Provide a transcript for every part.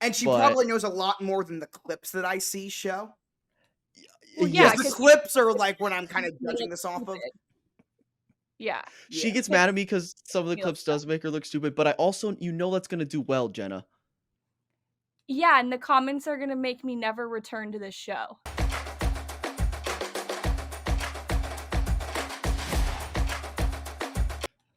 And she but probably knows a lot more than the clips that I see show. Well, yeah, Because the clips are like when I'm kind of judging this off of. Yeah. She gets mad at me because some of the clips does make her look stupid, but I also, that's going to do well, Jenna. Yeah, and the comments are going to make me never return to this show.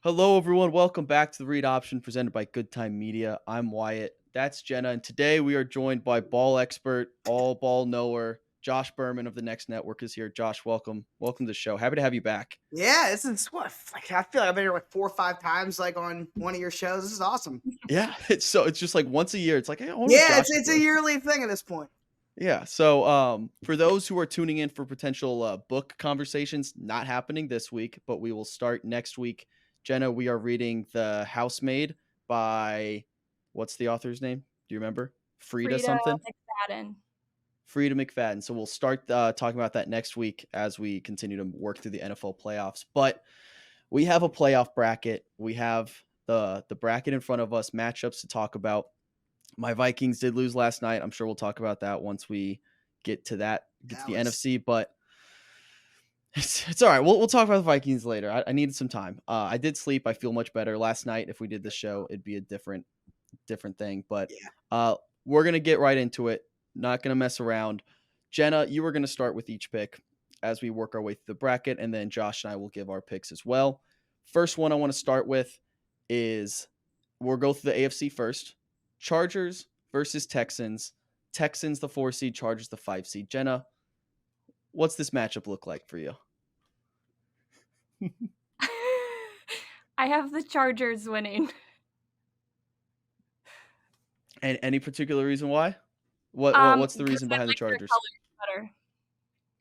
Hello, everyone. Welcome back to the Read Option presented by Good Time Media. I'm Wyatt. That's Jenna. And today we are joined by ball expert, all ball knower, Josh Berman of the Next Network is here. Josh, welcome. Welcome to the show. Happy to have you back. Yeah, this is what I feel like I've been here like 4 or 5 times, like on one of your shows. This is awesome. Yeah, it's just like once a year. It's like, hey, it's a yearly thing at this point. Yeah. So for those who are tuning in for potential book conversations, not happening this week, but we will start next week. Jenna, we are reading The Housemaid by, what's the author's name? Do you remember? Frida something? McFadden. Frida McFadden. So we'll start talking about that next week as we continue to work through the NFL playoffs. But we have a playoff bracket. We have the bracket in front of us, matchups to talk about. My Vikings did lose last night. I'm sure we'll talk about that once we get to the NFC, but it's all right. We'll talk about the Vikings later. I needed some time. I did sleep. I feel much better last night. If we did the show, it'd be a different thing, but we're going to get right into it. Not going to mess around. Jenna, you were going to start with each pick as we work our way through the bracket, and then Josh and I will give our picks as well. First one I want to start with is we'll go through the AFC first. Chargers versus Texans. Texans the 4 seed, Chargers the 5 seed. Jenna, what's this matchup look like for you? I have the Chargers winning. And any particular reason why? What's the reason behind the Chargers? Better.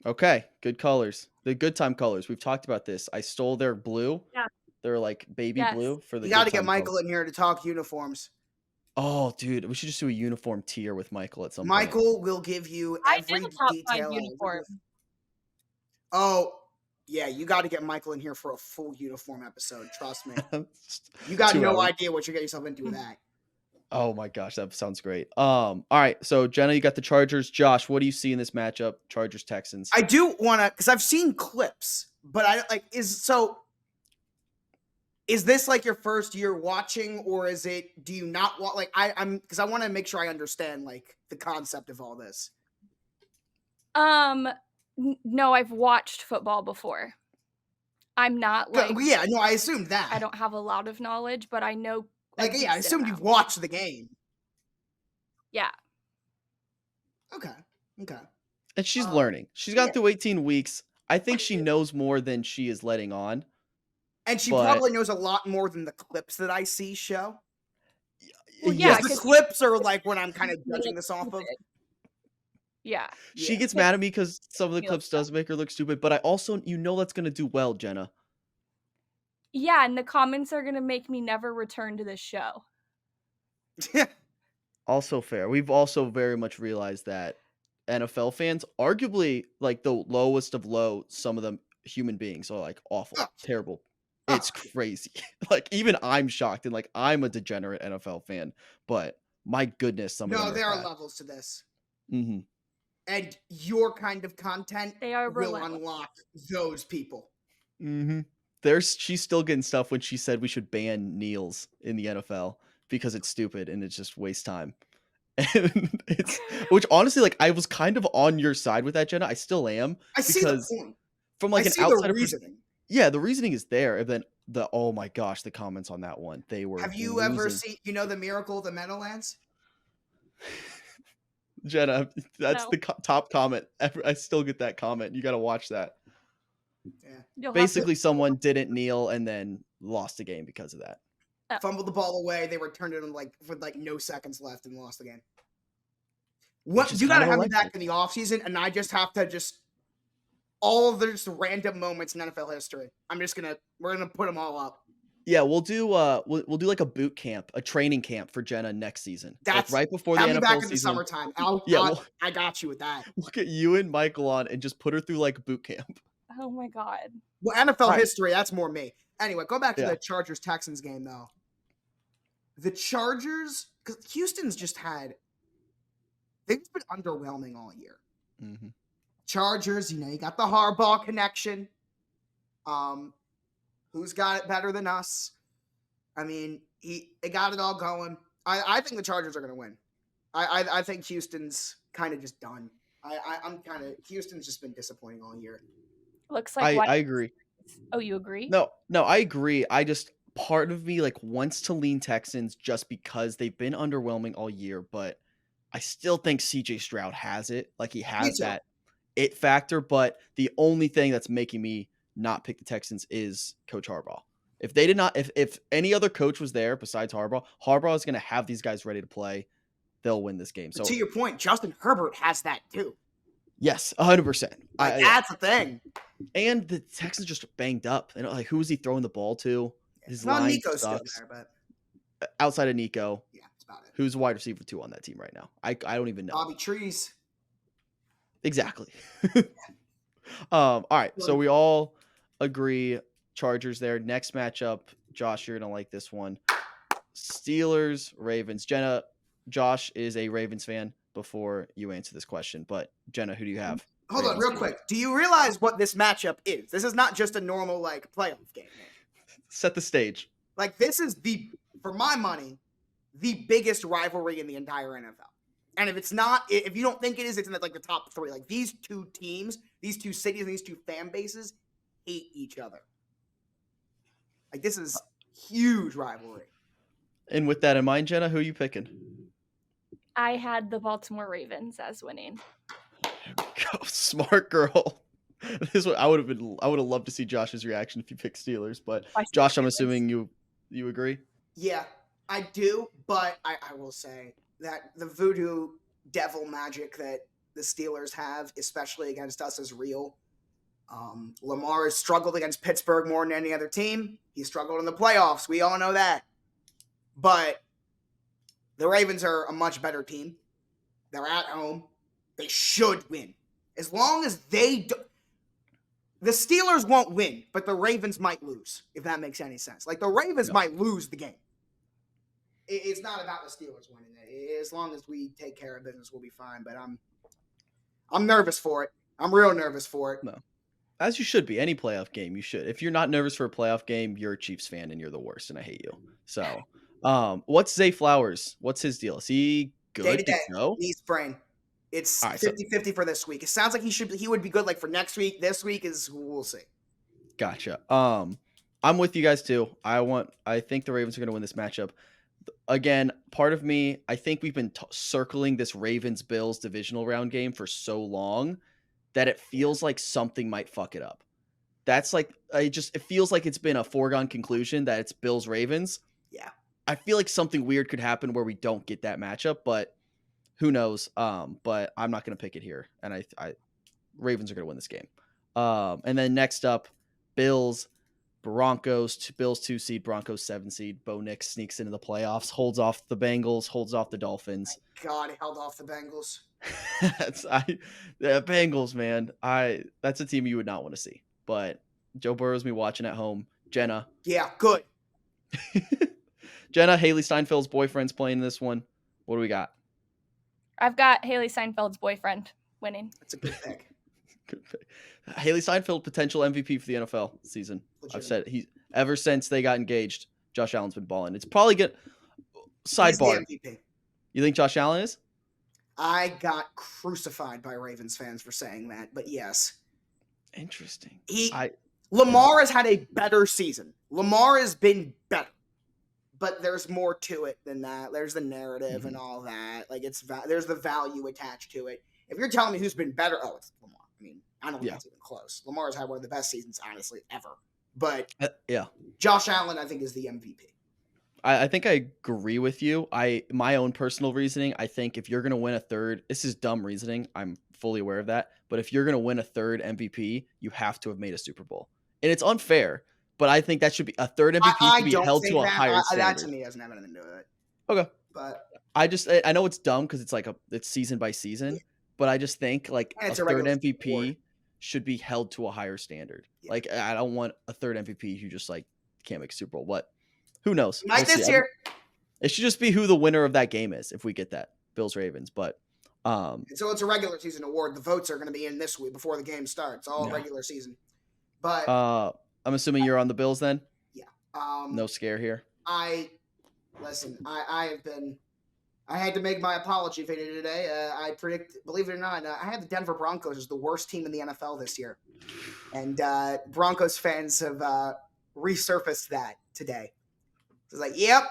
Okay, good colors. The Good Time colors. We've talked about this. I stole their blue. Yeah. They're like baby blue for the. You got to get Michael in here to talk uniforms. Oh, dude, we should just do a uniform tier with Michael at some point. Michael will give you every detail. Uniform. Oh, yeah, you got to get Michael in here for a full uniform episode. Trust me. You got no idea what you're getting yourself into with that. Oh my gosh, that sounds great. All right, so Jenna, you got the Chargers. Josh, what do you see in this matchup? Chargers Texans. I do want to, because I've seen clips, but I like Is this like your first year watching, or is it? Do you not want I'm because I want to make sure I understand like the concept of all this. No, I've watched football before. I'm not like I assumed that. I don't have a lot of knowledge, but I know. I assumed you've watched the game. Yeah. Okay. And she's learning. She's gone through 18 weeks. I think she knows more than she is letting on. And she probably knows a lot more than the clips that I see show. Well, yeah, the clips are like when I'm kind of judging this off of. Yeah. She gets mad at me because some of the clips does make her look stupid, but I also, that's going to do well, Jenna. Yeah, and the comments are going to make me never return to this show. Also fair. We've also very much realized that NFL fans, arguably like the lowest of low, some of them human beings are like awful, terrible. It's crazy. Like even I'm shocked, and like I'm a degenerate NFL fan, but my goodness, some of them there are levels to this. Mm-hmm. And your kind of content will unlock those people. Mm-hmm. She's still getting stuff when she said we should ban kneels in the NFL because it's stupid and it's just waste time. And which honestly, like I was kind of on your side with that, Jenna. I still am. I see the point. From like an outsider reasoning. Yeah, the reasoning is there. And then oh my gosh, the comments on that one, they were. Have you ever seen, the Miracle of the Meadowlands? Jenna, that's the top comment ever. I still get that comment. You got to watch that. Yeah. Basically, someone didn't kneel and then lost the game because of that. Fumbled the ball away. They returned it with no seconds left and lost the game. What you got to have me back in the offseason, and I just have to all of the just random moments in NFL history. We're gonna put them all up. Yeah, we'll do like a boot camp, a training camp for Jenna next season. That's right before the NFL back season. In the summertime. I got you with that. We'll get you and Michael on and just put her through like boot camp. Oh my god. Well, NFL history, that's more me. Anyway, go back to the Chargers-Texans game though. The Chargers, because Houston's just had they've been underwhelming all year. Mm-hmm. Chargers, you got the Harbaugh connection. Who's got it better than us? I mean, they got it all going. I think the Chargers are going to win. I think Houston's kind of just done. Houston's just been disappointing all year. Looks like I agree. Oh, you agree? No, I agree. Part of me wants to lean Texans just because they've been underwhelming all year, but I still think CJ Stroud has it. He has that it factor, but the only thing that's making me not pick the Texans is Coach Harbaugh. If they did not, if any other coach was there besides Harbaugh is going to have these guys ready to play. They'll win this game. So to your point, Justin Herbert has that too. Yes, 100%. That's the thing. And the Texans just banged up. And who was he throwing the ball to? His line Nico's sucks. still there, but outside of Nico, that's about it. Who's wide receiver 2 on that team right now? I don't even know. Bobby Trees. Exactly. All right. So we all agree Chargers there. Next matchup, Josh, you're gonna like this one. Steelers, Ravens. Jenna, Josh is a Ravens fan before you answer this question, but Jenna, who do you have? Hold on, real quick. Do you realize what this matchup is? This is not just a normal playoff game. Set the stage. This is for my money, the biggest rivalry in the entire NFL. And if it's not, if you don't think it is, it's in the top 3. These two teams, these two cities, and these two fan bases hate each other. This is huge rivalry. And with that in mind, Jenna, who are you picking? I had the Baltimore Ravens as winning. Go, smart girl. This one I would have loved to see Josh's reaction if you picked Steelers, but Josh, I'm assuming you agree? Yeah, I do, but I will say that the voodoo devil magic that the Steelers have, especially against us, is real. Lamar has struggled against Pittsburgh more than any other team. He struggled in the playoffs. We all know that. But the Ravens are a much better team. They're at home. They should win. As long as they do. The Steelers won't win, but the Ravens might lose, if that makes any sense. The Ravens might lose the game. It's not about the Steelers winning it. As long as we take care of business, we'll be fine. But I'm nervous for it. I'm real nervous for it. No. As you should be. Any playoff game, you should. If you're not nervous for a playoff game, you're a Chiefs fan and you're the worst, and I hate you. So, what's Zay Flowers? What's his deal? Is he good to go? Knee sprain. It's 50-50 for this week. It sounds like he would be good for next week. This week we'll see. Gotcha. I'm with you guys too. I think the Ravens are going to win this matchup. Again, part of me, I think we've been circling this Ravens-Bills divisional round game for so long that it feels like something might fuck it up. That's it feels like it's been a foregone conclusion that it's Bills-Ravens. Yeah. I feel like something weird could happen where we don't get that matchup, but who knows? But I'm not going to pick it here. And I Ravens are going to win this game. And then next up, Bills, Broncos, Bills 2 seed, Broncos 7 seed. Bo Nix sneaks into the playoffs, holds off the Bengals, holds off the Dolphins. God, he held off the Bengals. The Bengals, man. That's a team you would not want to see. But Joe Burrow's me watching at home. Jenna. Yeah, good. Jenna, Haley Steinfeld's boyfriend's playing this one. What do we got? I've got Haley Steinfeld's boyfriend winning. That's a good pick. Good pick. Haley Steinfeld, potential MVP for the NFL season. I've said ever since they got engaged, Josh Allen's been balling. It's probably good. Sidebar. You think Josh Allen is? I got crucified by Ravens fans for saying that, but yes. Interesting. Lamar has had a better season. Lamar has been better. But there's more to it than that. There's the narrative and all that. There's the value attached to it. If you're telling me who's been better, it's Lamar. I mean, I don't think that's even close. Lamar's had one of the best seasons, honestly, ever. But Josh Allen, I think, is the MVP. I think I agree with you. My own personal reasoning, I think if you're going to win a third, this is dumb reasoning. I'm fully aware of that. But if you're going to win a third MVP, you have to have made a Super Bowl. And it's unfair, but I think that should be a third MVP should be held to a higher standard. That to me doesn't have anything to do with it. Okay. But I know it's dumb because it's season by season, but I just think a third MVP should be held to a higher standard. Yeah. I don't want a third MVP who just can't make a Super Bowl. But who knows? This year. It should just be who the winner of that game is if we get that. Bills Ravens. But So it's a regular season award. The votes are going to be in this week before the game starts. All Yeah. regular season. But I'm assuming you're on the Bills then? yeah. No scare here. Listen, I had to make my apology video today. I predict, believe it or not, I had the Denver Broncos as the worst team in the NFL this year. And Broncos fans have resurfaced that today. It's like, yep.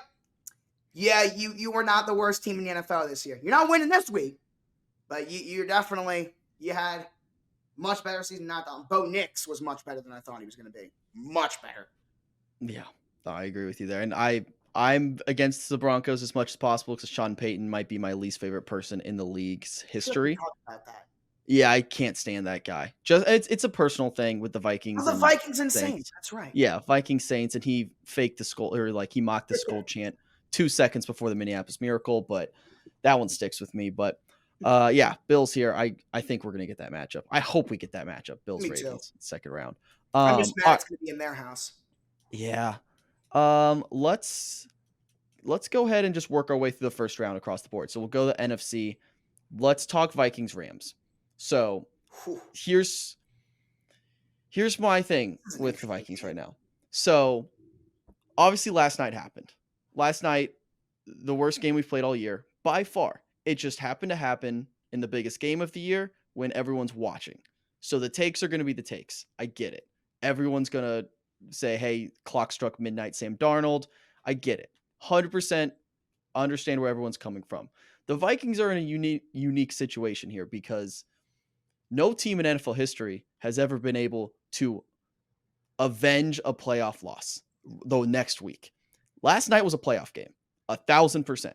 Yeah, you were not the worst team in the NFL this year. You're not winning this week, but you had much better season than I thought. Bo Nix was much better than I thought he was going to be. Much better. Yeah, I agree with you there. And I'm against the Broncos as much as possible because Sean Payton might be my least favorite person in the league's history. Talk about that. Yeah, I can't stand that guy. Just it's a personal thing with the Vikings. The Vikings and Saints. That's right. Yeah, Vikings Saints, and he faked the skull, or like he mocked the skull chant 2 seconds before the Minneapolis Miracle, but that one sticks with me. But yeah, Bills here. I think we're gonna get that matchup. I hope we get that matchup. Bills Ravens second round. I'm just mad it's gonna be in their house. Yeah. Let's go ahead and just work our way through the first round across the board. So we'll go to the NFC. Let's talk Vikings Rams. So here's my thing with the Vikings right now. So obviously last night happened. Last night, the worst game we've played all year by far. It just happened to happen in the biggest game of the year when everyone's watching. So the takes are going to be the takes. I get it. Everyone's going to say, hey, clock struck midnight, Sam Darnold. I get it. 100% understand where everyone's coming from. The Vikings are in a unique situation here because no team in NFL history has ever been able to avenge a playoff loss the next week. Last night was a playoff game, 1,000%.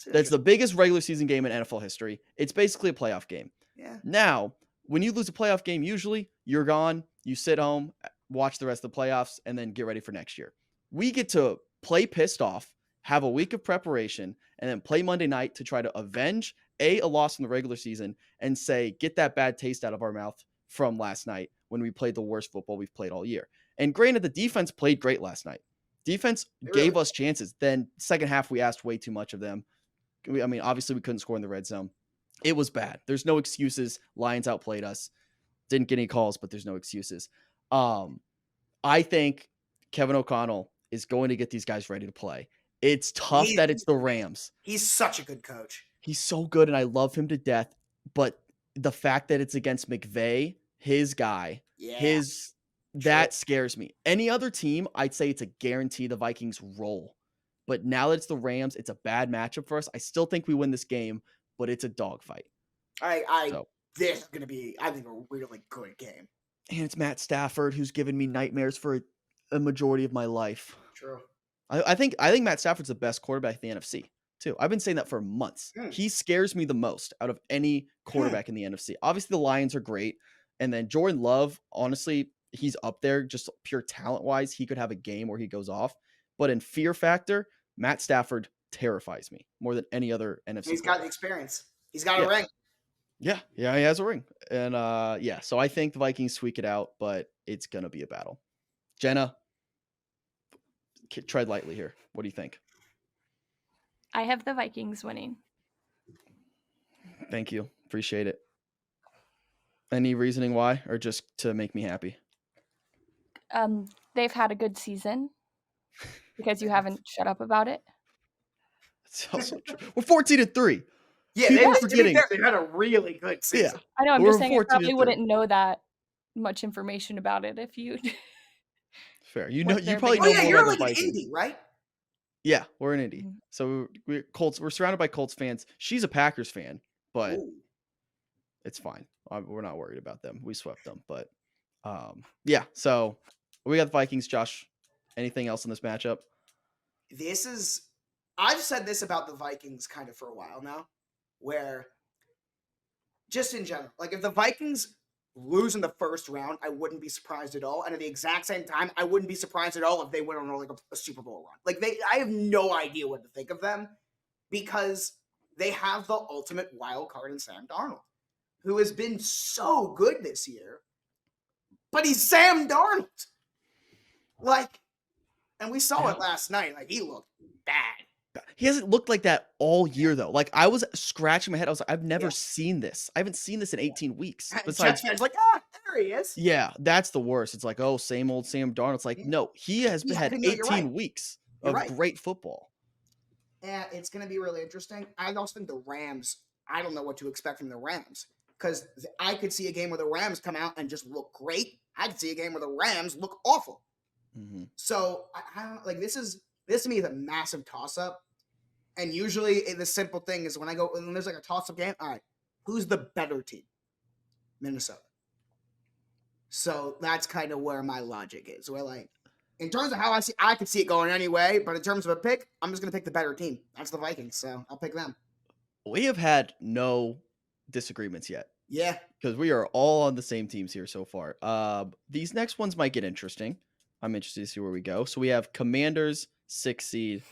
That's the biggest regular season game in NFL history. It's basically a playoff game. Yeah. Now, when you lose a playoff game, usually you're gone, you sit home, watch the rest of the playoffs, and then get ready for next year. We get to play pissed off, have a week of preparation, and then play Monday night to try to avenge a loss in the regular season and say, get that bad taste out of our mouth from last night when we played the worst football we've played all year. And granted, the defense played great last night. Defense gave us chances. Then second half, we asked way too much of them. I mean, obviously we couldn't score in the red zone. It was bad. There's no excuses. Lions outplayed us. Didn't get any calls, but there's no excuses. I think Kevin O'Connell is going to get these guys ready to play. It's tough that it's the Rams. He's such a good coach. He's so good, and I love him to death. But the fact that it's against McVay, his guy, that scares me. Any other team, I'd say it's a guarantee the Vikings roll. But now that it's the Rams, it's a bad matchup for us. I still think we win this game, but it's a dogfight. This is going to be, I think, a really good game. And it's Matt Stafford, who's given me nightmares for a majority of my life. True. I think Matt Stafford's the best quarterback in the NFC, too. I've been saying that for months. He scares me the most out of any quarterback in the NFC. Obviously, the Lions are great. And then Jordan Love, honestly, he's up there just pure talent-wise. He could have a game where he goes off. But in fear factor, Matt Stafford terrifies me more than any other NFC. He's got the experience. He's got a ring. Yeah, he has a ring. And so I think the Vikings squeak it out, but it's going to be a battle. Jenna, tread lightly here. What do you think? I have the Vikings winning. Thank you. Appreciate it. Any reasoning why, or just to make me happy? They've had a good season because you haven't shut up about it. It's also true. We're 14-3. Yeah, they've had a really good season. Yeah. I know. I'm just saying you probably wouldn't know that much information about it if you. Fair. You probably know more you're about like an Indy, right? Yeah, we're in Indy. So we're surrounded by Colts fans. She's a Packers fan, but it's fine. We're not worried about them. We swept them, but yeah. So we got the Vikings. Josh, anything else in this matchup? I've said this about the Vikings kind of for a while now, where just in general, like if the Vikings lose in the first round, I wouldn't be surprised at all. And at the exact same time, I wouldn't be surprised at all if they went on like a Super Bowl run. Like I have no idea what to think of them because they have the ultimate wild card in Sam Darnold, who has been so good this year, but he's Sam Darnold. And we saw it last night. Like he looked bad. He hasn't looked like that all year though. Like I was scratching my head. I was like, I've never Yeah. seen this. I haven't seen this in 18 weeks. And Besides, Jets fans like, there he is. yeah, that's the worst. It's like, oh, same old Sam Darnold. It's like, Yeah. no, he has Yeah, had no, you're 18 right. weeks You're of right. great football. Yeah, it's going to be really interesting. I also think the Rams, I don't know what to expect from the Rams because I could see a game where the Rams come out and just look great. I could see a game where the Rams look awful. Mm-hmm. So I don't like this to me is a massive toss up. And usually the simple thing is when there's like a toss up game, all right, who's the better team? Minnesota. So that's kind of where my logic is. Where like in terms of how I could see it going anyway, but in terms of a pick, I'm just gonna pick the better team. That's the Vikings, so I'll pick them. We have had no disagreements yet. Yeah. Because we are all on the same teams here so far. These next ones might get interesting. I'm interested to see where we go. So we have Commanders 6 seed,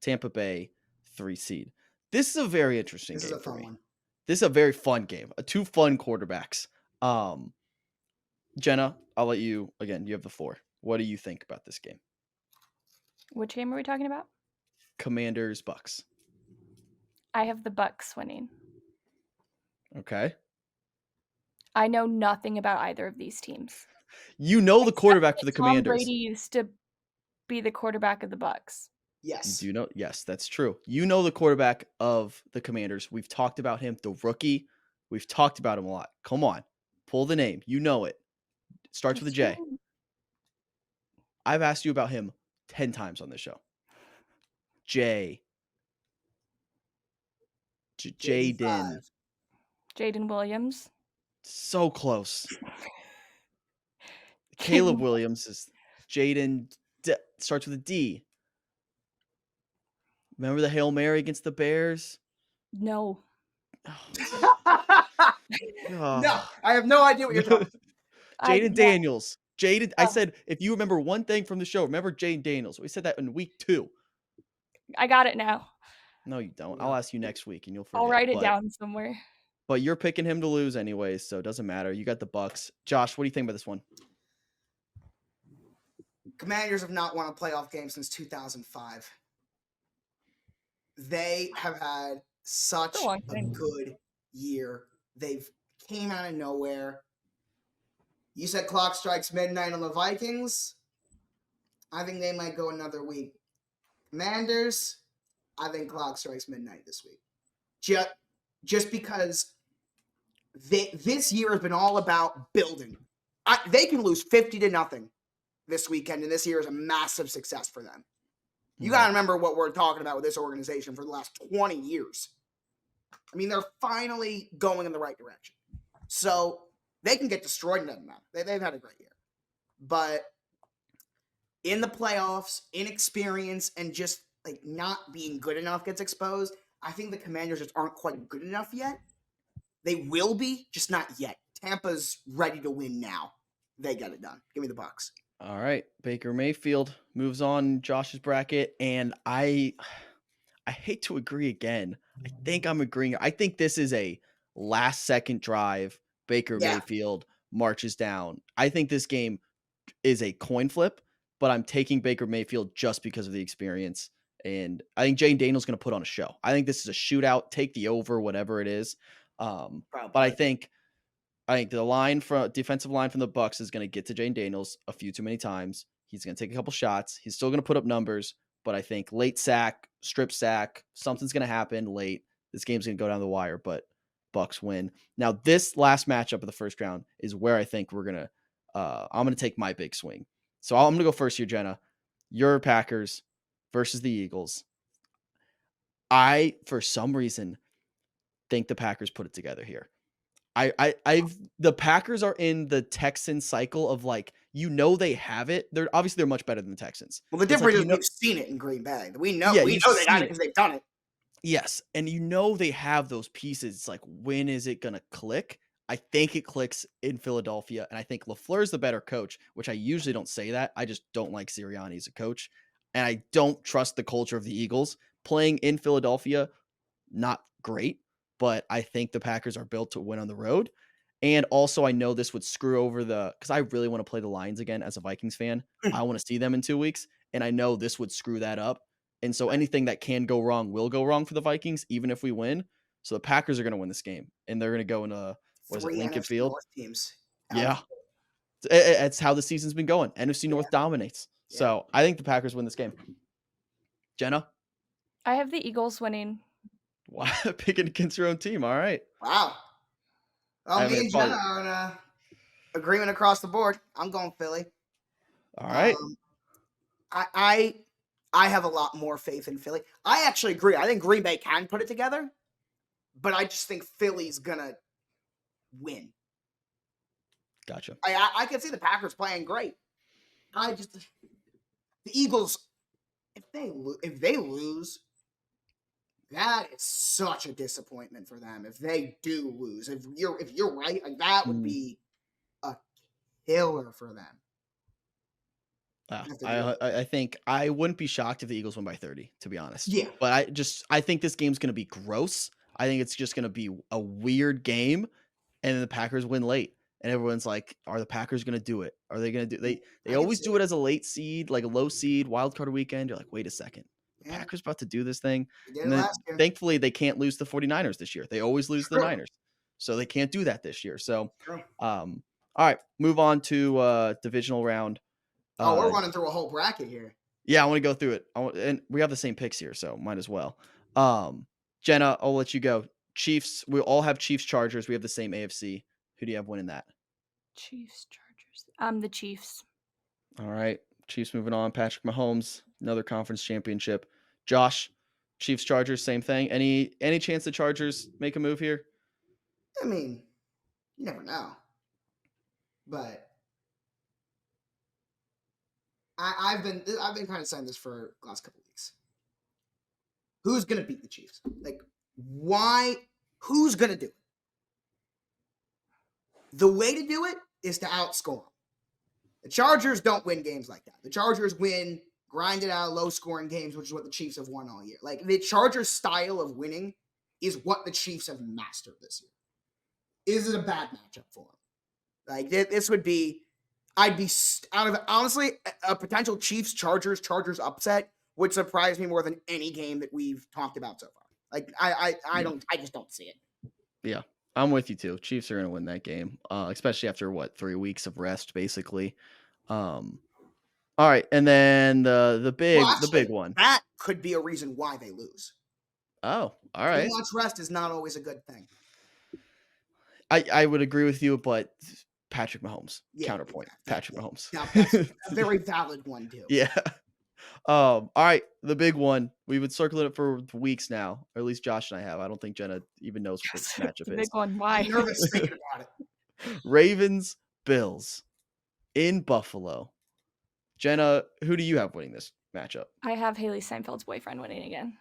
Tampa Bay 3 seed. This is a very interesting game for me. This is a very fun game. Two fun quarterbacks. Jenna, I'll let you again. You have the floor. What do you think about this game? Which game are we talking about? Commanders Bucks. I have the Bucks winning. Okay. I know nothing about either of these teams. You know the quarterback for the Commanders. Tom Brady used to be the quarterback of the Bucks. Yes. You know, yes, that's true. You know the quarterback of the Commanders. We've talked about him, the rookie. We've talked about him a lot. Come on. Pull the name. You know it. Starts with a J. I've asked you about him 10 times on this show. Jaden Williams. So close. Caleb Williams is Jaden. Starts with a D. Remember the Hail Mary against the Bears? No. No, I have no idea what you're talking about. Jaden Daniels. I said, if you remember one thing from the show, remember Jaden Daniels. We said that in week 2. I got it now. No, you don't. I'll ask you next week and you'll forget. I'll write it down somewhere. But you're picking him to lose anyways, so it doesn't matter. You got the Bucks. Josh, what do you think about this one? Commanders have not won a playoff game since 2005. They have had such a good year. They've came out of nowhere. You said clock strikes midnight on the Vikings. I think they might go another week. Commanders, I think clock strikes midnight this week. Just because this year has been all about building. They can lose 50-0 this weekend, and this year is a massive success for them. You got to remember what we're talking about with this organization for the last 20 years. I mean, they're finally going in the right direction. So they can get destroyed in that amount. They've had a great year. But in the playoffs, inexperience and just like not being good enough gets exposed. I think the Commanders just aren't quite good enough yet. They will be, just not yet. Tampa's ready to win now. They get it done. Give me the Bucks. All right. Baker Mayfield moves on Josh's bracket, and I hate to agree again. I think I'm agreeing. I think this is a last-second drive. Baker Mayfield marches down. I think this game is a coin flip, but I'm taking Baker Mayfield just because of the experience. And I think Jaden Daniels going to put on a show. I think this is a shootout. Take the over, whatever it is. But I think the defensive line from the Bucks is going to get to Jaden Daniels a few too many times. He's going to take a couple shots. He's still going to put up numbers, but I think late sack, strip sack, something's going to happen late. This game's going to go down the wire, but Bucks win. Now, this last matchup of the first round is where I think I'm going to take my big swing. So I'm going to go first here, Jenna. Your Packers versus the Eagles. I, for some reason, think the Packers put it together here. The Packers are in the Texans cycle of like, they have it. They're much better than the Texans. Well, the difference is we've seen it in Green Bay. We know they got it because they've done it. Yes, and they have those pieces. It's like, when is it gonna click? I think it clicks in Philadelphia, and I think LaFleur's the better coach, which I usually don't say that. I just don't like Sirianni as a coach, and I don't trust the culture of the Eagles. Playing in Philadelphia, not great. But I think the Packers are built to win on the road. And also, I know this would screw over because I really want to play the Lions again as a Vikings fan. I want to see them in 2 weeks. And I know this would screw that up. And so anything that can go wrong will go wrong for the Vikings, even if we win. So the Packers are going to win this game, and they're going to go into, what is it, 3 Lincoln NFC Field? North teams. Yeah. It's how the season's been going. NFC North dominates. Yeah. So I think the Packers win this game. Jenna? I have the Eagles winning. Why picking against your own team? All right. Wow. Well, I me mean, and Jenna are in a agreement across the board. I'm going Philly. All right. I have a lot more faith in Philly. I actually agree. I think Green Bay can put it together, but I just think Philly's gonna win. Gotcha. I can see the Packers playing great. The Eagles, if they lose, that is such a disappointment for them. If they do lose, if you're right, like that would be a killer for them. I think I wouldn't be shocked if the Eagles win by 30, to be honest. Yeah. But I think this game's going to be gross. I think it's just going to be a weird game, and then the Packers win late. And everyone's like, are the Packers going to do it? Are they going to do They always do it as a late seed, like a low seed, wild card weekend. You're like, wait a second. The Packers about to do this thing. And then thankfully they can't lose the 49ers this year. They always lose the Niners. So they can't do that this year. So all right, move on to divisional round. We're running through a whole bracket here. Yeah, I want to go through it. And we have the same picks here, so might as well. Jenna, I'll let you go. Chiefs, we all have Chiefs Chargers. We have the same AFC. Who do you have winning that? Chiefs Chargers. The Chiefs. All right. Chiefs moving on. Patrick Mahomes, another conference championship. Josh, Chiefs Chargers, same thing. Any chance the Chargers make a move here? I mean, you never know. But I've been kind of saying this for the last couple of weeks. Who's gonna beat the Chiefs? Like, why? Who's gonna do it? The way to do it is to outscore them. The Chargers don't win games like that. The Chargers win grinded out, low-scoring games, which is what the Chiefs have won all year. Like, the Chargers' style of winning is what the Chiefs have mastered this year. Is it a bad matchup for them? Like, this would be, honestly, a potential Chiefs-Chargers upset would surprise me more than any game that we've talked about so far. Like, I just don't see it. Yeah. I'm with you too. Chiefs are going to win that game, especially after 3 weeks of rest, basically. All right, and then the big one. That could be a reason why they lose. Oh, all right. Too much rest is not always a good thing. I would agree with you, but Patrick Mahomes, counterpoint. Patrick Mahomes. That's a very valid one too. Yeah. All right, the big one. We've been circling it for weeks now, or at least Josh and I have. I don't think Jenna even knows what this matchup the is. Big one. Why? I'm nervous thinking about it. Ravens, Bills, in Buffalo. Jenna, who do you have winning this matchup? I have Haley Steinfeld's boyfriend winning again.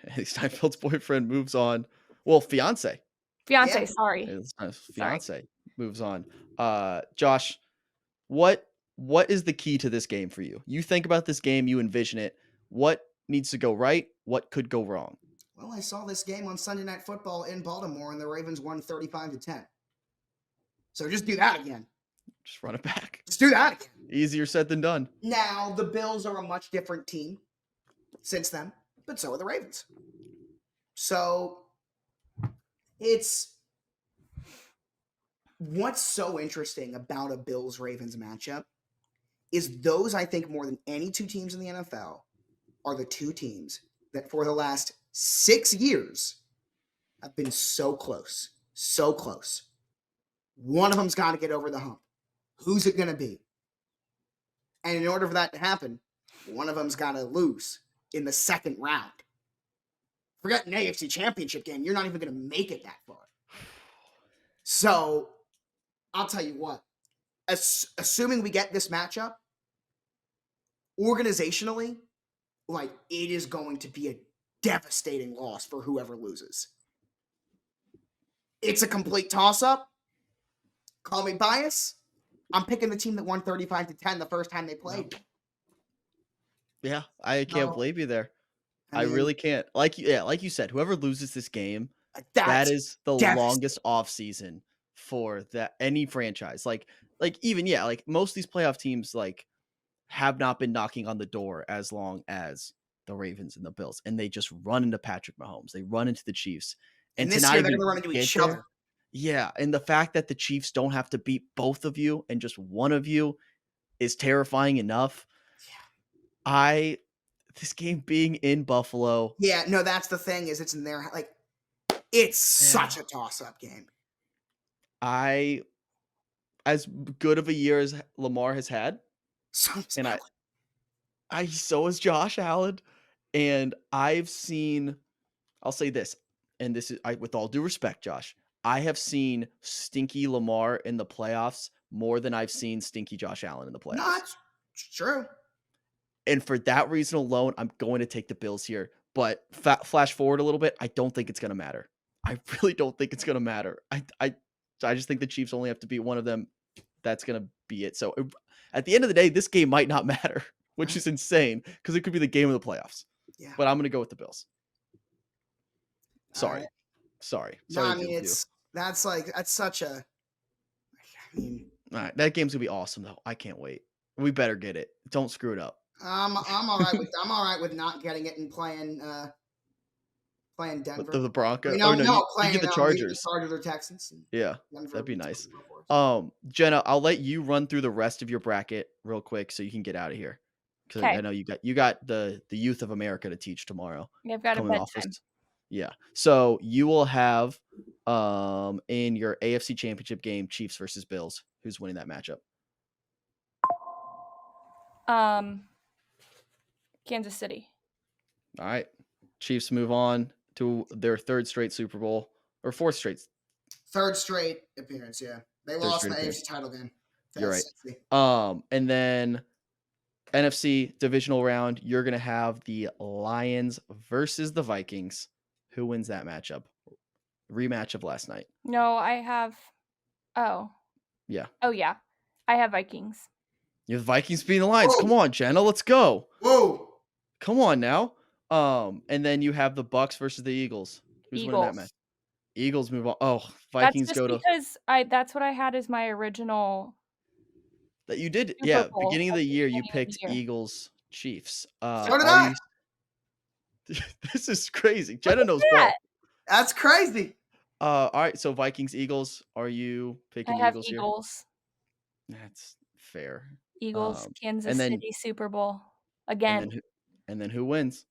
Haley Steinfeld's boyfriend moves on. Well, fiance. Sorry. Fiance moves on. Josh, what is the key to this game for you? You think about this game, you envision it. What needs to go right? What could go wrong? Well, I saw this game on Sunday Night Football in Baltimore, and the Ravens won 35-10. So just do that again. Just run it back. Just do that again. Easier said than done. Now, the Bills are a much different team since then, but so are the Ravens. So it's what's so interesting about a Bills-Ravens matchup is those, I think, more than any two teams in the NFL, are the two teams that for the last 6 years have been so close. So close. One of them's got to get over the hump. Who's it going to be? And in order for that to happen, one of them's got to lose in the second round. Forget an AFC championship game. You're not even going to make it that far. So, I'll tell you what. Assuming we get this matchup, organizationally, like, it is going to be a devastating loss for whoever loses. It's a complete toss-up. Call me biased. I'm picking the team that won 35-10 the first time they played. Yeah, I can't blame you there. I really can't. Like you said, whoever loses this game, that is the longest off season for any franchise. Like even like most of these playoff teams like have not been knocking on the door as long as the Ravens and the Bills, and they just run into Patrick Mahomes. They run into the Chiefs. And to this not year, they're even going to run into get each there, other. yeah, and the fact that the Chiefs don't have to beat both of you and just one of you is terrifying enough. This game being in Buffalo. Yeah, no, that's the thing is it's in there. Like, it's such a toss-up game. As good of a year as Lamar has had, and so has Josh Allen, and I'll say this, and this is with all due respect, Josh, I have seen stinky Lamar in the playoffs more than I've seen stinky Josh Allen in the playoffs. No, it's true. And for that reason alone, I'm going to take the Bills here. But flash forward a little bit, I don't think it's going to matter. I really don't think it's going to matter. I just think the Chiefs only have to beat one of them. That's going to be it. So at the end of the day, this game might not matter, which is insane because it could be the game of the playoffs. Yeah. But I'm going to go with the Bills. Sorry. No, I mean, that's such a. I mean, all right, that game's gonna be awesome though. I can't wait. We better get it. Don't screw it up. I'm all right with not getting it and playing Denver. The Broncos. Playing you get the Chargers. Chargers or Texans. Yeah, that'd be nice. Jenna, I'll let you run through the rest of your bracket real quick so you can get out of here. Because I know you got the youth of America to teach tomorrow. Yeah, I've got a bedtime. Yeah. So you will have in your AFC Championship game, Chiefs versus Bills. Who's winning that matchup? Kansas City. All right. Chiefs move on to their third straight Super Bowl or fourth straight. Third straight appearance, yeah. They lost the AFC title game. You're right. And then NFC divisional round, you're going to have the Lions versus the Vikings. Who wins that matchup? Rematch of last night. No, I have. Oh. Yeah. Oh, yeah. I have Vikings. You have Vikings beating the Lions. Whoa. Come on, Jenna. Let's go. Whoa. Come on now. And then you have the Bucks versus the Eagles. Who's winning that match? Eagles move on. Oh, Vikings go to. Because that's what I had as my original. That you did. Yeah. Beginning of the year, you picked Eagles Chiefs. So did I. This is crazy. Jenna knows ball. That's crazy. All right. So Vikings, Eagles. Are you picking Eagles here? Eagles. That's fair. Eagles, Kansas City, Super Bowl again. And then who wins?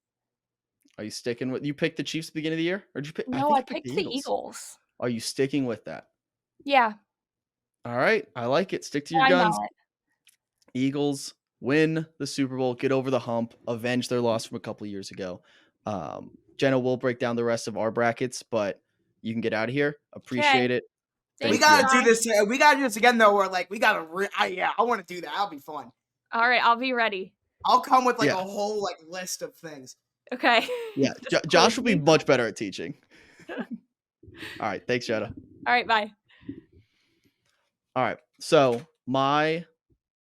Are you sticking with? You picked the Chiefs at the beginning of the year, or did you pick? No, I picked the Eagles. Are you sticking with that? Yeah. All right, I like it. Stick to your guns. Eagles win the Super Bowl, get over the hump, avenge their loss from a couple years ago. Jenna will break down the rest of our brackets, but you can get out of here. Appreciate it. We gotta do this. We gotta do this again, though. Where I want to do that. That'll be fun. All right, I'll be ready. I'll come with a whole list of things. Okay. Yeah, Josh will be much better at teaching. All right, thanks, Jenna. All right, bye. All right, so my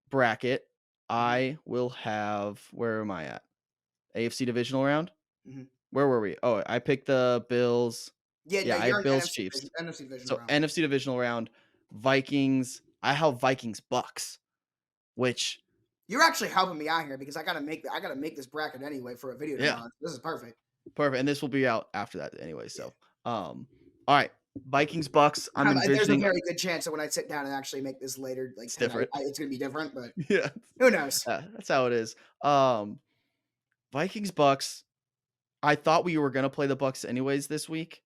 bracket, I will have. Where am I at? AFC divisional round. Mm-hmm. Where were we? Oh, I picked the Bills. Yeah, I have Bills Chiefs. NFC divisional so round. NFC divisional round, Vikings. I have Vikings Bucks, which you're actually helping me out here because I gotta make this bracket anyway for a video tomorrow. This is perfect. Perfect, and this will be out after that anyway. So, all right, Vikings Bucks. I'm envisioning. There's a very good chance that when I sit down and actually make this later, it's different. It's gonna be different, but yeah, who knows? That's how it is. Vikings Bucks. I thought we were gonna play the Bucks anyways this week.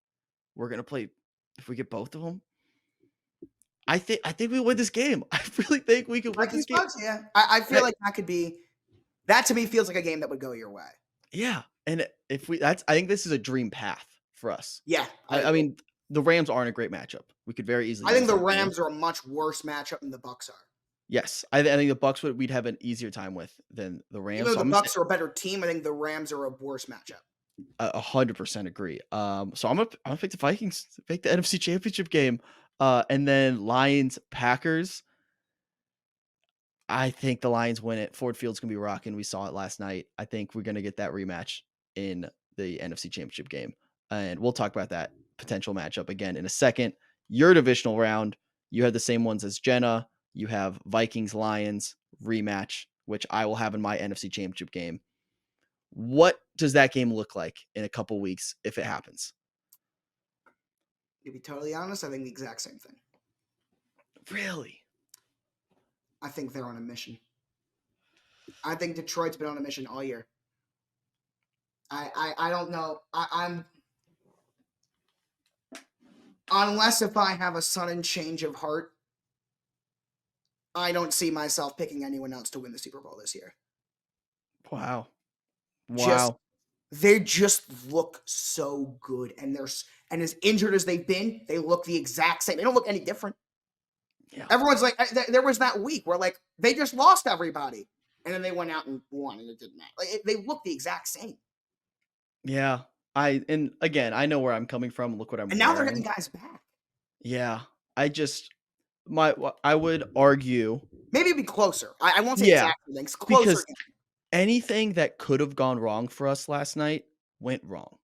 We're gonna play if we get both of them. I think we win this game. I really think we can win this game. Bucks, yeah, I feel like that could be. That to me feels like a game that would go your way. Yeah, and if I think this is a dream path for us. Yeah, I mean the Rams aren't a great matchup. We could very easily. I think the Rams are a much worse matchup than the Bucks are. Yes, I think the Bucks we'd have an easier time with than the Rams. Even though the Bucks are a better team, I think the Rams are a worse matchup. 100% agree. So I'm gonna pick the Vikings, pick the NFC Championship game, and then Lions Packers. I think the Lions win it. Ford Field's gonna be rocking. We saw it last night. I think we're gonna get that rematch in the NFC Championship game, and we'll talk about that potential matchup again in a second. Your divisional round, you had the same ones as Jenna. You have Vikings Lions rematch, which I will have in my NFC Championship game. What does that game look like in a couple weeks if it happens? To be totally honest, I think the exact same thing. Really? I think they're on a mission. I think Detroit's been on a mission all year. I don't know. I'm unless if I have a sudden change of heart, I don't see myself picking anyone else to win the Super Bowl this year. Wow. Just Wow. they just look so good, and as injured as they've been, they look the exact same. They don't look any different. Yeah. Everyone's like, there was that week where like they just lost everybody, and then they went out and won, and it didn't matter. Like, they look the exact same. Yeah. And again, I know where I'm coming from. Look what I'm And now they're wearing. getting guys back. Yeah. I would argue. Maybe it'd be closer. I won't say Yeah, exactly things. Closer. because anything that could have gone wrong for us last night went wrong.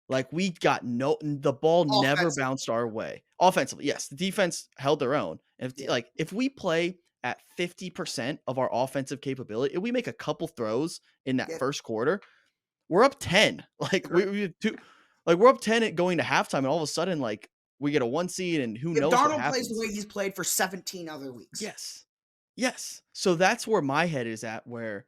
Like we got the ball never Offensively. bounced our way. Offensively, yes, the defense held their own. And if we play at 50% of our offensive capability, if we make a couple throws in that first quarter, we're up 10. Like we're up 10 going to halftime, and all of a sudden, like we get a 1 seed, and who knows what Darnold happens. plays the way he's played for 17 other weeks. Yes. So that's where my head is at, where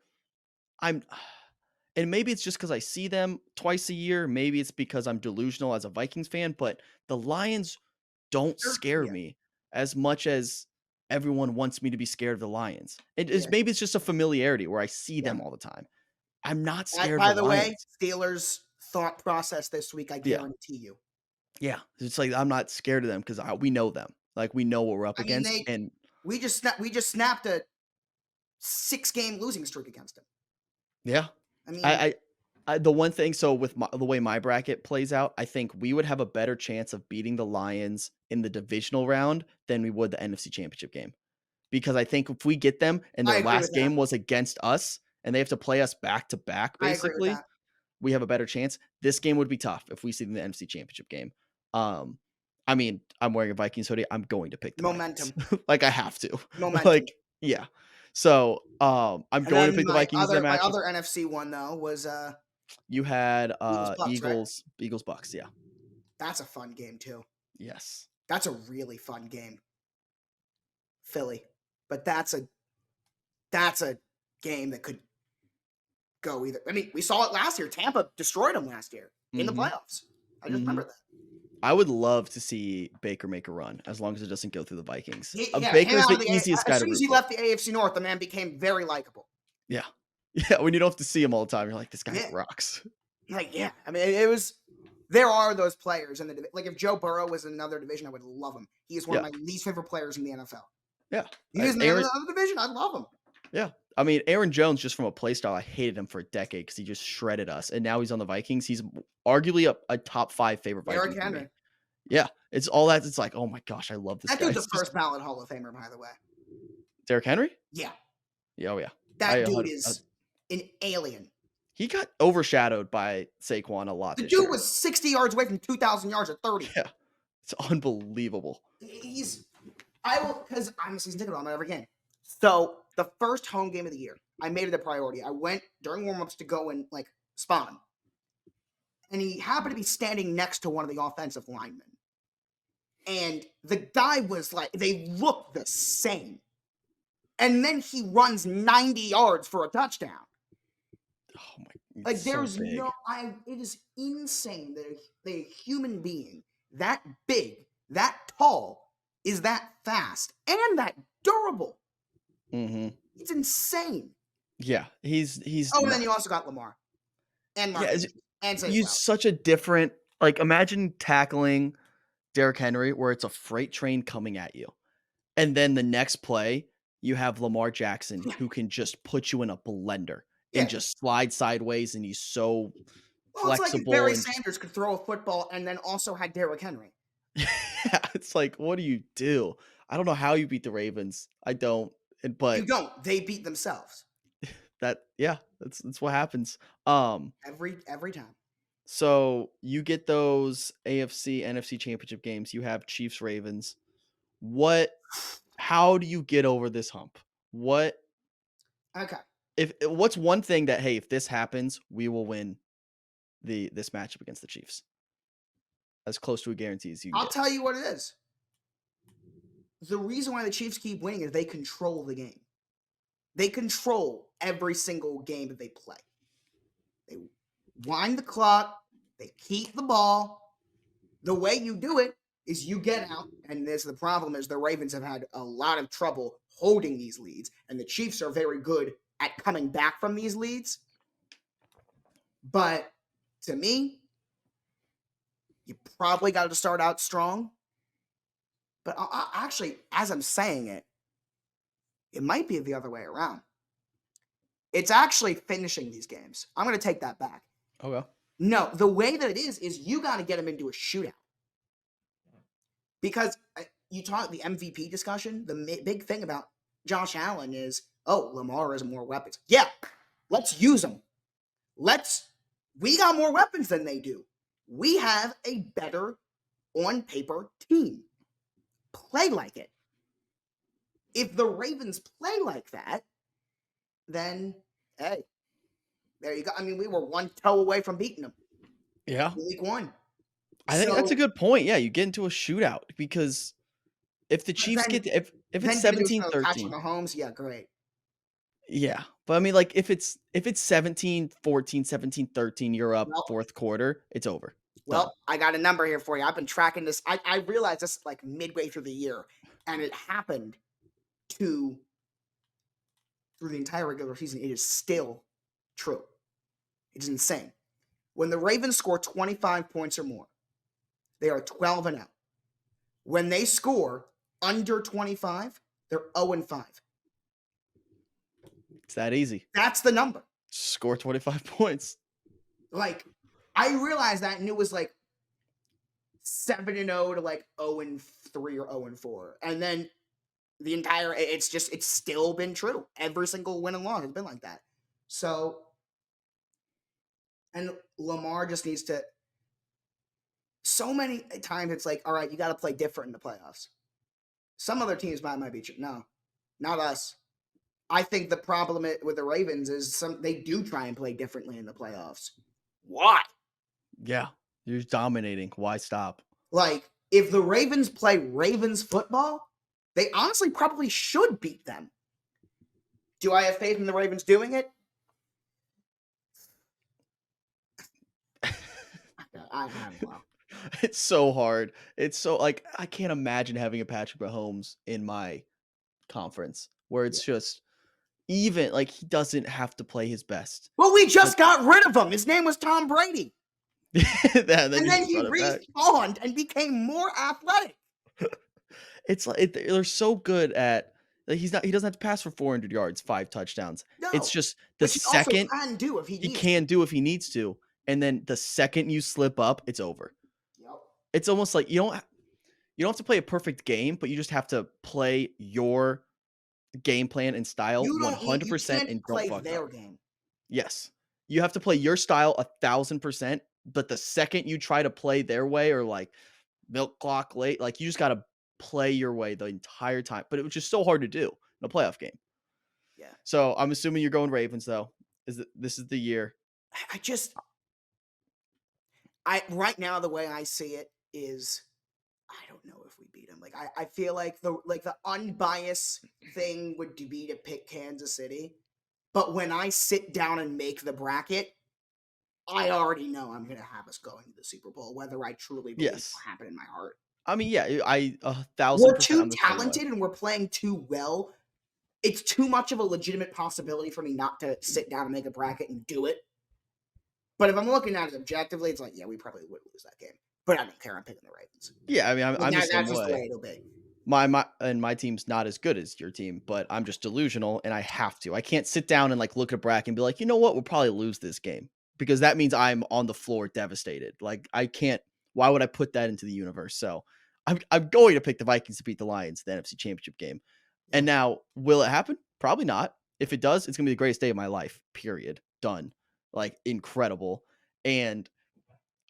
and maybe it's just because I see them twice a year. Maybe it's because I'm delusional as a Vikings fan, but the Lions don't scare me as much as everyone wants me to be scared of the Lions. Maybe it's just a familiarity where I see them all the time. I'm not scared By of the the way, Lions. Steelers thought process this week, I guarantee you. Yeah. It's like I'm not scared of them because we know them. Like we know what we're up against. And we just snapped a 6-game losing streak against them. Yeah. I mean, the one thing, so with the way my bracket plays out, I think we would have a better chance of beating the Lions in the divisional round than we would the NFC Championship game. Because I think if we get them and their last game was against us and they have to play us back to back, basically, we have a better chance. This game would be tough if we see them in the NFC Championship game. I mean, I'm wearing a Vikings hoodie. I'm going to pick the momentum. Like I have to. Momentum. Like, yeah. So I'm going to pick the Vikings in the match. My other NFC one though was you had Eagles, Eagles Bucks, yeah. That's a fun game too. Yes. That's a really fun game. Philly. But that's a game that could go either. I mean, we saw it last year. Tampa destroyed them last year in the playoffs. I just remember that. I would love to see Baker make a run as long as it doesn't go through the Vikings. Yeah, Baker's the easiest guy to root for. As soon as he left the AFC North, the man became very likable. Yeah. Yeah, when you don't have to see him all the time, you're like, this guy rocks. Like, yeah. I mean, there are those players in the division. Like, if Joe Burrow was in another division, I would love him. He is one of my least favorite players in the NFL. Yeah. He was in the other division, I love him. Yeah. I mean, Aaron Jones, just from a play style, I hated him for a decade because he just shredded us. And now he's on the Vikings. He's arguably a top 5 favorite Viking. Derrick Henry. Yeah. It's all that. It's like, oh my gosh, I love this guy. That dude's the first ballot Hall of Famer, by the way. Derrick Henry? Yeah. Oh, yeah. That dude is an alien. He got overshadowed by Saquon a lot. The dude was 60 yards away from 2,000 yards at 30. Yeah. It's unbelievable. Because I'm a season ticket holder every game. So the first home game of the year, I made it a priority. I went during warmups to go and like spawn. And he happened to be standing next to one of the offensive linemen. And the guy was like, they looked the same. And then he runs 90 yards for a touchdown. Oh my! Like there's it is insane that a human being that big, that tall, is that fast and that durable. Mm-hmm. It's insane. Yeah, he's. Oh, and then you also got Lamar and Mark. And he's such a different. Like, imagine tackling Derrick Henry, where it's a freight train coming at you, and then the next play you have Lamar Jackson, who can just put you in a blender and just slide sideways, and he's so flexible. It's like if Barry Sanders could throw a football and then also had Derrick Henry. Yeah, it's like, what do you do? I don't know how you beat the Ravens. I don't. But you don't. They beat themselves. That's what happens. Every time. So you get those AFC, NFC championship games. You have Chiefs, Ravens. How do you get over this hump? Okay. What's one thing that, hey, if this happens, we will win this matchup against the Chiefs. As close to a guarantee as you can I'll get. tell you what it is. The reason why the Chiefs keep winning is they control the game. They control every single game that they play. They wind the clock. They keep the ball. The way you do it is you get out, and the problem is the Ravens have had a lot of trouble holding these leads, and the Chiefs are very good at coming back from these leads. But to me, you probably got to start out strong. But actually, as I'm saying it, it might be the other way around. It's actually finishing these games. I'm going to take that back. Okay. No, the way that it is you got to get them into a shootout. Because you talk the MVP discussion, the big thing about Josh Allen is, oh, Lamar has more weapons. Yeah, let's use them. We got more weapons than they do. We have a better on paper team. Play like it. If the Ravens play like that, then, hey, there you go. I mean, we were one toe away from beating them. Yeah. Week 1. I think that's a good point. Yeah, you get into a shootout because if the Chiefs get if it's 17-13, Patrick Mahomes, yeah, great. Yeah. But I mean, like if it's 17-14, 17-13, you're up fourth quarter, it's over. Well, Done. I got a number here for you. I've been tracking this. I realized this like midway through the year, and it happened through the entire regular season. It is still true. It's insane. When the Ravens score 25 points or more, they are 12-0. When they score under 25, they're 0-5. It's that easy. That's the number. Score 25 points. Like, I realized that, and it was like 7-0 to like 0-3 or 0-4. And then the entire, it's still been true. Every single win and loss has been like that. So, and Lamar just needs to, so many times it's like, all right, you got to play different in the playoffs. Some other teams might be true. No, not us. I think the problem with the Ravens is they do try and play differently in the playoffs. Why? Yeah, you're dominating. Why stop? Like, if the Ravens play Ravens football, they honestly probably should beat them. Do I have faith in the Ravens doing it? I don't know. It's so hard. It's so like I can't imagine having a Patrick Mahomes in my conference where it's just even like he doesn't have to play his best. Well, we just got rid of him. His name was Tom Brady. and then he respawned and became more athletic. It's like they're so good at like he doesn't have to pass for 400 yards, 5 touchdowns. No, it's just the second he can do if he needs to. And then the second you slip up, it's over. Yep. It's almost like you don't have to play a perfect game, but you just have to play your game plan and style 100% and don't fuck up. Game. Yes. You have to play your style 1,000%, but the second you try to play their way or like milk clock late, like you just got to play your way the entire time. But it was just so hard to do in a playoff game. Yeah. So I'm assuming you're going Ravens though. This is the year. Right now the way I see it is I don't know if we beat them. Like I feel like the unbiased thing would be to pick Kansas City. But when I sit down and make the bracket, I already know I'm going to have us going to the Super Bowl, whether I truly believe it will happen in my heart. I mean, yeah, 1,000%. We're too talented and we're playing too well. It's too much of a legitimate possibility for me not to sit down and make a bracket and do it. But if I'm looking at it objectively, it's like, yeah, we probably would lose that game. But I don't care. I'm picking the Ravens. Yeah, I mean, I'm that's just the way it'll be. My team's not as good as your team, but I'm just delusional and I have to. I can't sit down and like look at a bracket and be like, you know what, we'll probably lose this game because that means I'm on the floor devastated. Like I can't. Why would I put that into the universe? So I'm going to pick the Vikings to beat the Lions in the NFC Championship game. And now, will it happen? Probably not. If it does, it's gonna be the greatest day of my life. Period. Done. Like incredible. And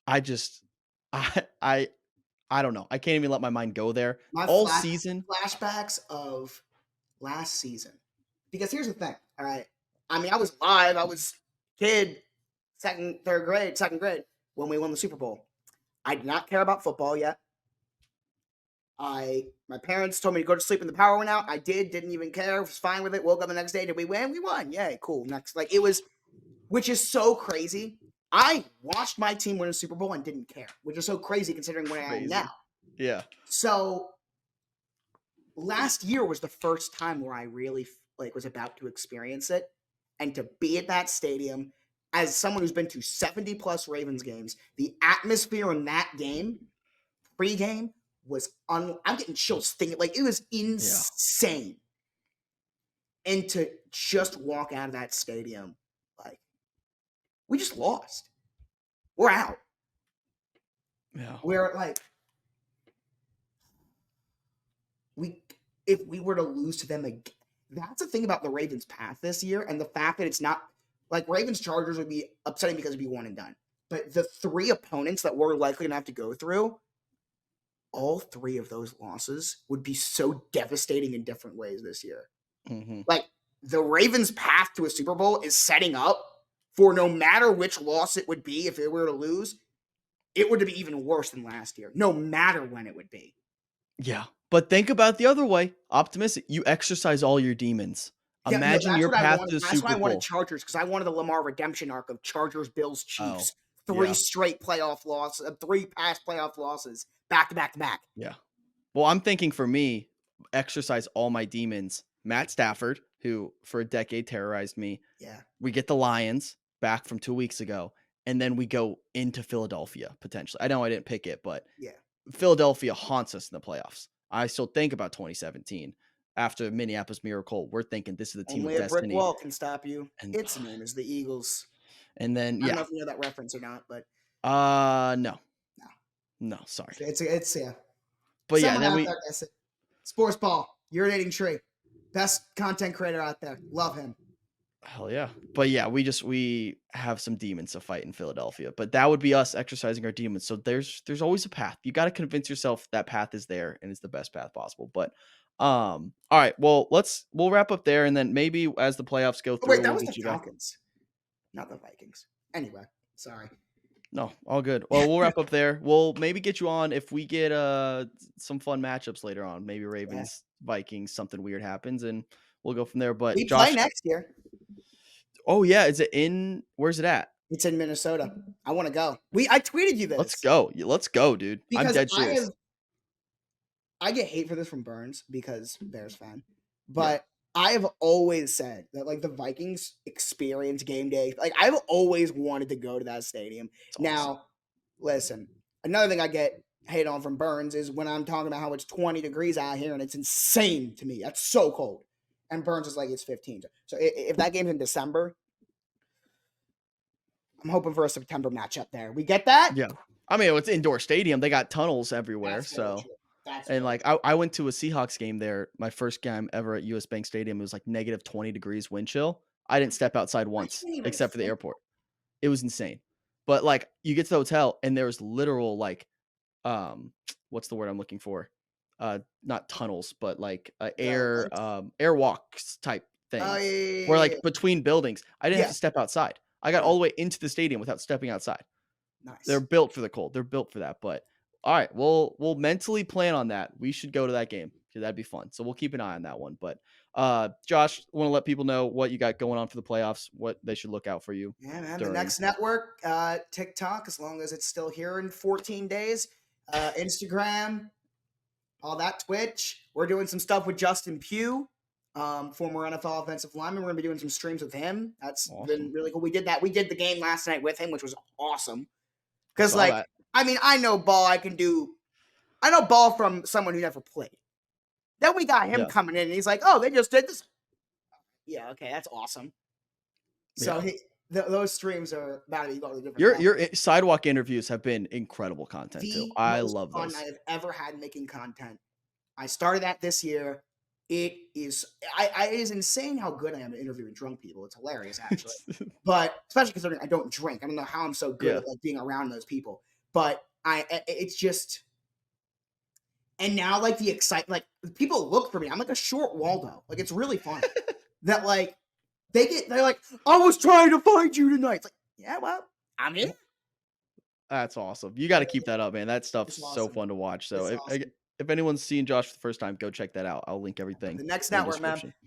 I just I don't know. I can't even let my mind go there. Season. Flashbacks of last season. Because here's the thing, all right? I mean, I was live. I was kid. second grade, when we won the Super Bowl. I did not care about football yet. My parents told me to go to sleep when the power went out. I didn't even care. Was fine with it. Woke up the next day. Did we win? We won. Yay, cool. Next, like it was, which is so crazy. I watched my team win a Super Bowl and didn't care, which is so crazy considering where I am now. Yeah. So last year was the first time where I really was about to experience it, and to be at that stadium as someone who's been to 70 plus Ravens games, the atmosphere in that game, pregame, was I'm getting chills thinking, like, it was insane. Yeah. And to just walk out of that stadium, like, we just lost. We're out. Yeah. We're like, if we were to lose to them again, that's the thing about the Ravens' path this year, and the fact that it's not like Ravens Chargers would be upsetting because it'd be one and done. But the 3 opponents that we're likely to have to go through, all 3 of those losses would be so devastating in different ways this year. Mm-hmm. Like, the Ravens' path to a Super Bowl is setting up for no matter which loss it would be, if it were to lose, it would be even worse than last year, no matter when it would be. Yeah. But think about the other way. Optimistic. You exercise all your demons. Yeah, Imagine your path to the Super Bowl. That's why I wanted Chargers, because I wanted the Lamar redemption arc of Chargers, Bills, Chiefs. 3 straight playoff losses, 3 past playoff losses, back to back to back. Yeah. Well, I'm thinking for me, exercise all my demons. Matt Stafford, who for a decade terrorized me. Yeah. We get the Lions back from 2 weeks ago, and then we go into Philadelphia, potentially. I know I didn't pick it, but Philadelphia haunts us in the playoffs. I still think about 2017. After Minneapolis Miracle, we're thinking this is the team Only of a destiny. brick wall can stop you. And its name is the Eagles. And then, I don't know if you know that reference or not, but no, sorry. It's But someone then out there, Sports Ball, urinating tree, best content creator out there. Love him. Hell yeah. But yeah, we have some demons to fight in Philadelphia, but that would be us exercising our demons. So there's always a path. You got to convince yourself that path is there and it's the best path possible. But all right, well, we'll wrap up there, and then maybe as the playoffs go through, wait, that was the Falcons, not the Vikings. Anyway, sorry. No, all good. Well, we'll wrap up there. We'll maybe get you on if we get some fun matchups later on. Maybe Ravens, Vikings, something weird happens, and we'll go from there. But we Josh, play next year. Oh yeah, is it in? Where's it at? It's in Minnesota. I want to go. I tweeted you this. Let's go, dude. Because I'm dead serious. I get hate for this from Burns because Bears fan, but I have always said that like the Vikings experience game day. Like I've always wanted to go to that stadium. Awesome. Now, listen, another thing I get hate on from Burns is when I'm talking about how it's 20 degrees out here and it's insane to me. That's so cold. And Burns is like, it's 15. So if that game's in December, I'm hoping for a September matchup there. We get that? Yeah. I mean, it's indoor stadium. They got tunnels everywhere. I went to a Seahawks game there. My first game ever at US Bank Stadium. It was like negative 20 degrees wind chill. I didn't step outside once except for the airport. It was insane. But like you get to the hotel and there's literal like, what's the word I'm looking for? Not tunnels, but like air walks type things where like between buildings. I didn't have to step outside. I got all the way into the stadium without stepping outside. Nice. They're built for the cold. They're built for that. But all right, we'll mentally plan on that. We should go to that game because that'd be fun. So we'll keep an eye on that one. But Josh, want to let people know what you got going on for the playoffs, what they should look out for you. Yeah, man. The next network, TikTok, as long as it's still here in 14 days. Instagram, all that, Twitch. We're doing some stuff with Justin Pugh, former NFL offensive lineman. We're gonna be doing some streams with him. That's been really cool. We did the game last night with him, which was awesome. Because I mean, I know ball from someone who never played. Then we got him coming in, and he's like, "Oh, they just did this." Yeah, okay, that's awesome. So those streams are about to be going to different. Your sidewalk interviews have been incredible content too. I love those. I have ever had making content. I started that this year. It is it is insane how good I am at interviewing drunk people. It's hilarious, actually. But especially considering I don't drink. I don't know how I'm so good at like being around those people. But it's just, and now like the excitement, like people look for me. I'm like a short Waldo. Like it's really fun that like they're like, I was trying to find you tonight. It's like, Yeah, well, I'm here. That's awesome. You got to keep that up, man. That stuff's so awesome. fun to watch. So It's awesome. if anyone's seen Josh for the first time, go check that out. I'll link everything The next in the network, man. description.